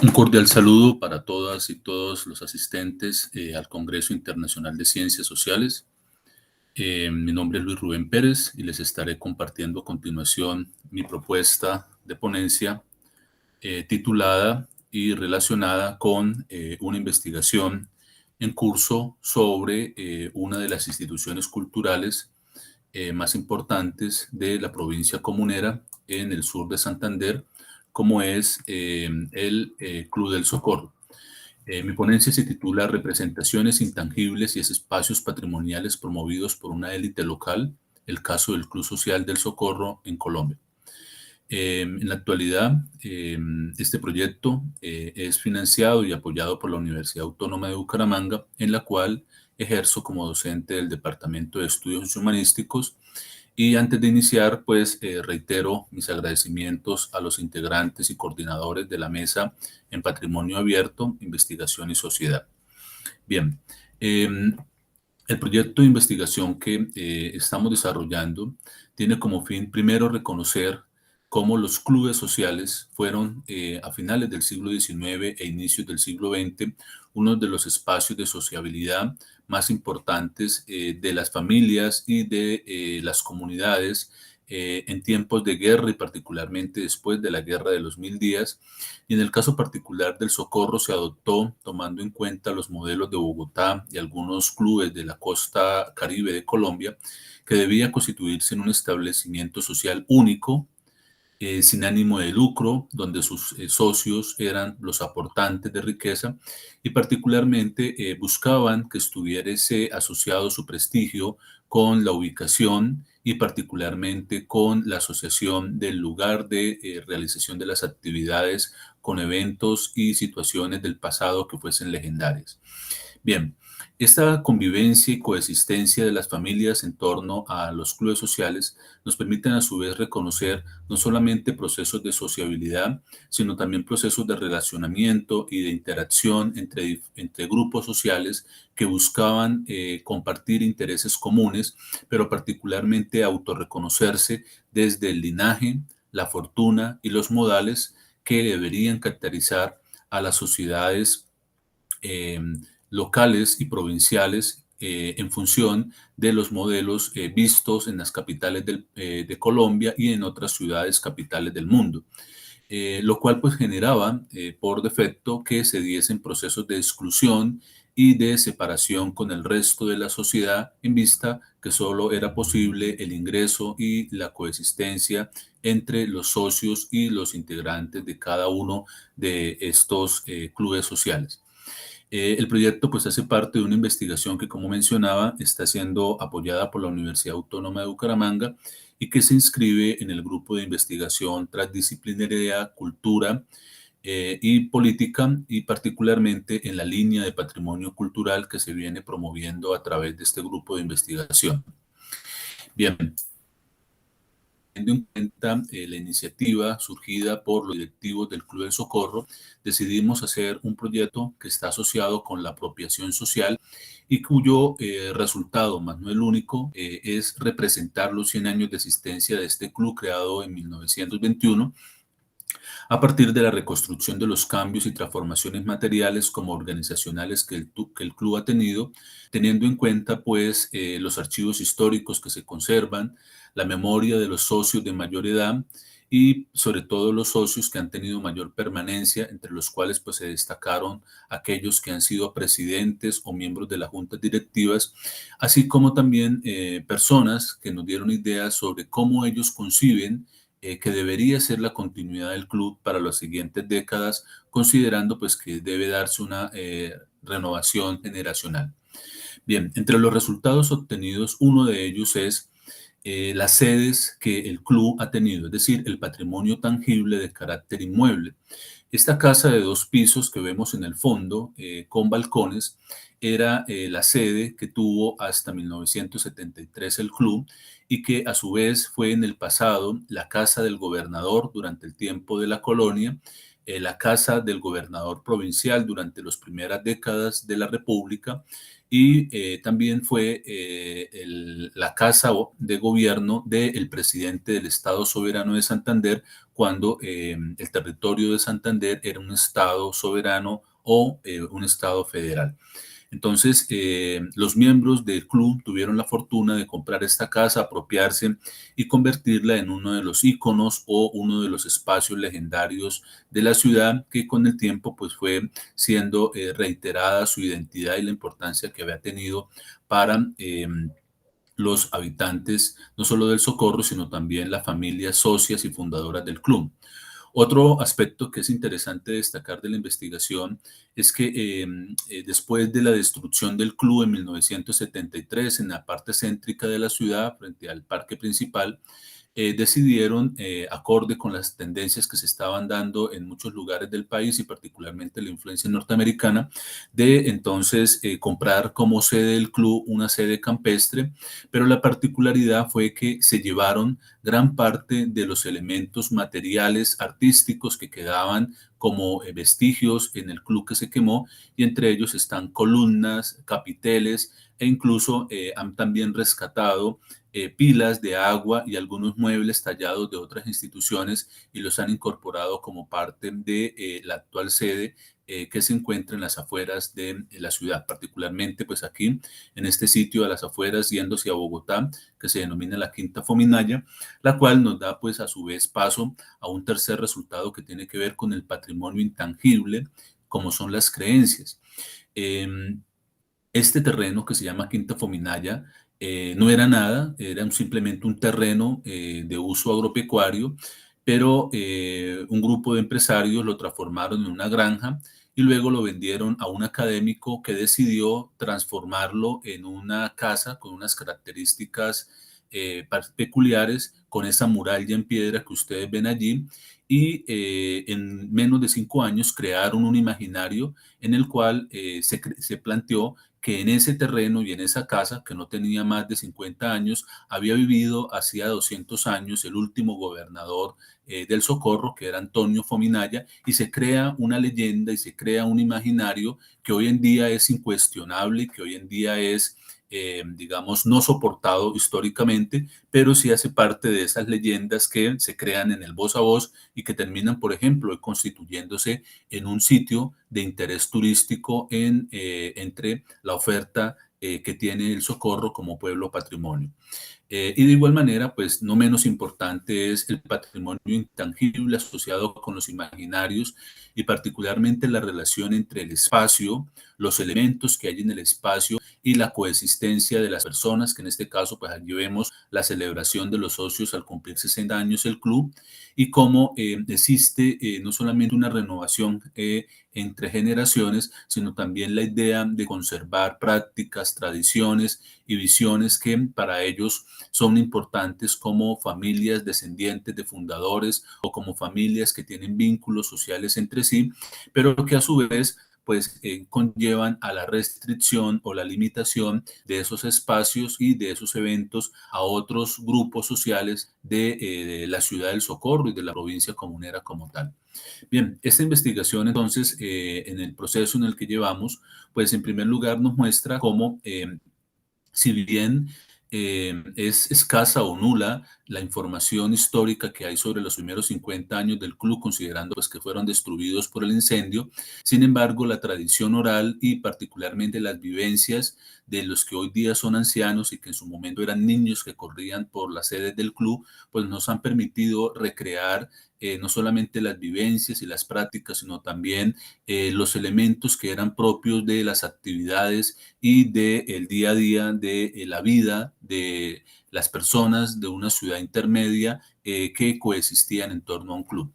Un cordial saludo para todas y todos los asistentes al Congreso Internacional de Ciencias Sociales. Mi nombre es Luis Rubén Pérez y les estaré compartiendo a continuación mi propuesta de ponencia titulada y relacionada con una investigación en curso sobre una de las instituciones culturales más importantes de la provincia comunera en el sur de Santander, como es el Club del Socorro. Mi ponencia se titula Representaciones intangibles y espacios patrimoniales promovidos por una élite local, el caso del Club Social del Socorro en Colombia. En la actualidad, este proyecto es financiado y apoyado por la Universidad Autónoma de Bucaramanga, en la cual ejerzo como docente del Departamento de Estudios Humanísticos. Y antes de iniciar, pues reitero mis agradecimientos a los integrantes y coordinadores de la Mesa en Patrimonio Abierto, Investigación y Sociedad. Bien, el proyecto de investigación que estamos desarrollando tiene como fin, primero, reconocer cómo los clubes sociales fueron a finales del siglo XIX e inicios del siglo XX uno de los espacios de sociabilidad más importantes de las familias y de las comunidades en tiempos de guerra y particularmente después de la Guerra de los Mil Días. Y en el caso particular del Socorro se adoptó tomando en cuenta los modelos de Bogotá y algunos clubes de la costa caribe de Colombia, que debía constituirse en un establecimiento social único, sin ánimo de lucro, donde sus socios eran los aportantes de riqueza y particularmente buscaban que estuviese asociado su prestigio con la ubicación y particularmente con la asociación del lugar de realización de las actividades con eventos y situaciones del pasado que fuesen legendarias. Bien, esta convivencia y coexistencia de las familias en torno a los clubes sociales nos permiten a su vez reconocer no solamente procesos de sociabilidad, sino también procesos de relacionamiento y de interacción entre grupos sociales que buscaban compartir intereses comunes, pero particularmente autorreconocerse desde el linaje, la fortuna y los modales que deberían caracterizar a las sociedades eh, locales y provinciales en función de los modelos vistos en las capitales de Colombia y en otras ciudades capitales del mundo. Lo cual pues generaba por defecto que se diesen procesos de exclusión y de separación con el resto de la sociedad en vista que solo era posible el ingreso y la coexistencia entre los socios y los integrantes de cada uno de estos clubes sociales. El proyecto pues hace parte de una investigación que, como mencionaba, está siendo apoyada por la Universidad Autónoma de Bucaramanga y que se inscribe en el grupo de investigación Transdisciplinaria, Cultura y Política, y particularmente en la línea de patrimonio cultural que se viene promoviendo a través de este grupo de investigación. Bien, teniendo en cuenta la iniciativa surgida por los directivos del Club del Socorro, decidimos hacer un proyecto que está asociado con la apropiación social y cuyo resultado, más no el único, es representar los 100 años de existencia de este club creado en 1921 a partir de la reconstrucción de los cambios y transformaciones materiales como organizacionales que el club ha tenido, teniendo en cuenta pues los archivos históricos que se conservan, la memoria de los socios de mayor edad y sobre todo los socios que han tenido mayor permanencia, entre los cuales pues se destacaron aquellos que han sido presidentes o miembros de las juntas directivas, así como también personas que nos dieron ideas sobre cómo ellos conciben que debería ser la continuidad del club para las siguientes décadas, considerando pues que debe darse una renovación generacional. Bien, entre los resultados obtenidos, uno de ellos es las sedes que el club ha tenido, es decir, el patrimonio tangible de carácter inmueble. Esta casa de 2 pisos que vemos en el fondo, con balcones, era la sede que tuvo hasta 1973 el club y que a su vez fue en el pasado la casa del gobernador durante el tiempo de la colonia, la casa del gobernador provincial durante las primeras décadas de la República y también fue la casa de gobierno del presidente del Estado Soberano de Santander cuando el territorio de Santander era un Estado soberano o un Estado federal. Entonces, los miembros del club tuvieron la fortuna de comprar esta casa, apropiarse y convertirla en uno de los íconos o uno de los espacios legendarios de la ciudad, que con el tiempo pues fue siendo reiterada su identidad y la importancia que había tenido para los habitantes, no solo del Socorro, sino también las familias socias y fundadoras del club. Otro aspecto que es interesante destacar de la investigación es que después de la destrucción del club en 1973, en la parte céntrica de la ciudad, frente al parque principal, decidieron, acorde con las tendencias que se estaban dando en muchos lugares del país y particularmente la influencia norteamericana, de entonces comprar como sede del club una sede campestre, pero la particularidad fue que se llevaron gran parte de los elementos materiales artísticos que quedaban como vestigios en el club que se quemó, y entre ellos están columnas, capiteles e incluso han también rescatado pilas de agua y algunos muebles tallados de otras instituciones y los han incorporado como parte de la actual sede que se encuentra en las afueras de la ciudad, particularmente pues aquí en este sitio a las afueras yendo hacia Bogotá, que se denomina la Quinta Fominaya, la cual nos da pues a su vez paso a un tercer resultado que tiene que ver con el patrimonio intangible, como son las creencias. Este terreno que se llama Quinta Fominaya no era nada, era simplemente un terreno de uso agropecuario, pero un grupo de empresarios lo transformaron en una granja y luego lo vendieron a un académico que decidió transformarlo en una casa con unas características peculiares, con esa muralla en piedra que ustedes ven allí, y en menos de 5 años crearon un imaginario en el cual se planteó que en ese terreno y en esa casa, que no tenía más de 50 años, había vivido hacía 200 años el último gobernador del Socorro, que era Antonio Fominaya, y se crea una leyenda y se crea un imaginario que hoy en día es incuestionable, que hoy en día es, digamos, no soportado históricamente, pero sí hace parte de esas leyendas que se crean en el voz a voz y que terminan, por ejemplo, constituyéndose en un sitio de interés turístico entre la oferta que tiene el Socorro como pueblo patrimonio. Y de igual manera, pues no menos importante es el patrimonio intangible asociado con los imaginarios y particularmente la relación entre el espacio, los elementos que hay en el espacio y la coexistencia de las personas, que en este caso, pues aquí vemos la celebración de los socios al cumplir 60 años el club, y cómo existe no solamente una renovación entre generaciones, sino también la idea de conservar prácticas, tradiciones y visiones que para ellos son importantes como familias descendientes de fundadores o como familias que tienen vínculos sociales entre sí, pero que a su vez pues conllevan a la restricción o la limitación de esos espacios y de esos eventos a otros grupos sociales de la ciudad del Socorro y de la provincia comunera como tal. Bien, esta investigación entonces, en el proceso en el que llevamos, pues en primer lugar nos muestra cómo si bien es escasa o nula la información histórica que hay sobre los primeros 50 años del club, considerando pues, que fueron destruidos por el incendio, sin embargo, la tradición oral y particularmente las vivencias de los que hoy día son ancianos y que en su momento eran niños que corrían por las sedes del club, pues nos han permitido recrear no solamente las vivencias y las prácticas, sino también los elementos que eran propios de las actividades y del día a día de la vida de las personas de una ciudad intermedia que coexistían en torno a un club.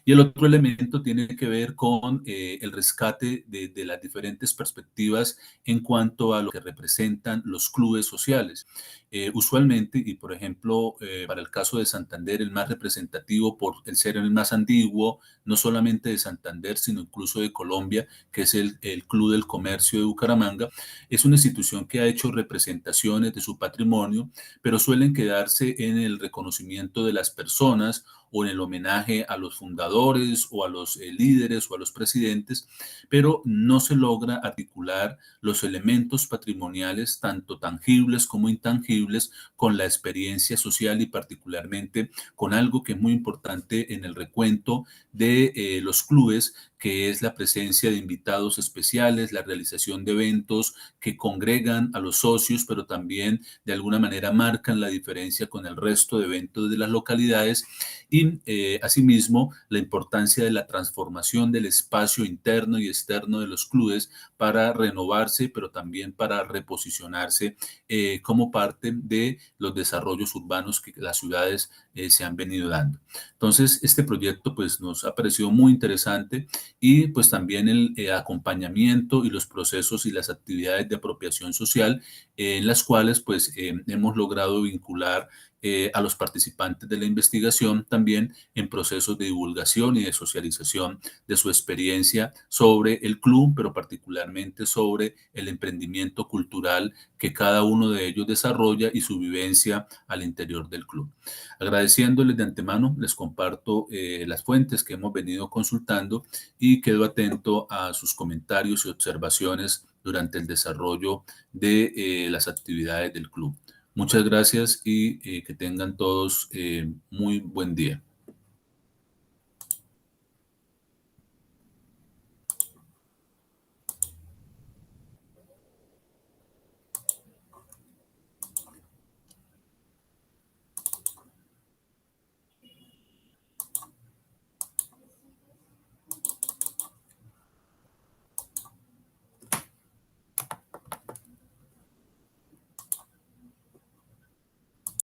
Y el otro elemento tiene que ver con el rescate de las diferentes perspectivas en cuanto a lo que representan los clubes sociales. Usualmente, y por ejemplo, para el caso de Santander, el más representativo por el ser el más antiguo, no solamente de Santander, sino incluso de Colombia, que es el Club del Comercio de Bucaramanga, es una institución que ha hecho representaciones de su patrimonio, pero suelen quedarse en el reconocimiento de las personas o en el homenaje a los fundadores o a los líderes o a los presidentes, pero no se logra articular los elementos patrimoniales, tanto tangibles como intangibles, con la experiencia social y particularmente con algo que es muy importante en el recuento de los clubes, que es la presencia de invitados especiales, la realización de eventos que congregan a los socios, pero también de alguna manera marcan la diferencia con el resto de eventos de las localidades y asimismo la importancia de la transformación del espacio interno y externo de los clubes para renovarse, pero también para reposicionarse como parte de los desarrollos urbanos que las ciudades se han venido dando. Entonces, este proyecto pues nos ha parecido muy interesante y pues también el acompañamiento y los procesos y las actividades de apropiación social en las cuales pues hemos logrado vincular a los participantes de la investigación también en procesos de divulgación y de socialización de su experiencia sobre el club, pero particularmente sobre el emprendimiento cultural que cada uno de ellos desarrolla y su vivencia al interior del club. Agradeciéndoles de antemano, les comparto las fuentes que hemos venido consultando y quedo atento a sus comentarios y observaciones durante el desarrollo de las actividades del club. Muchas gracias y que tengan todos muy buen día.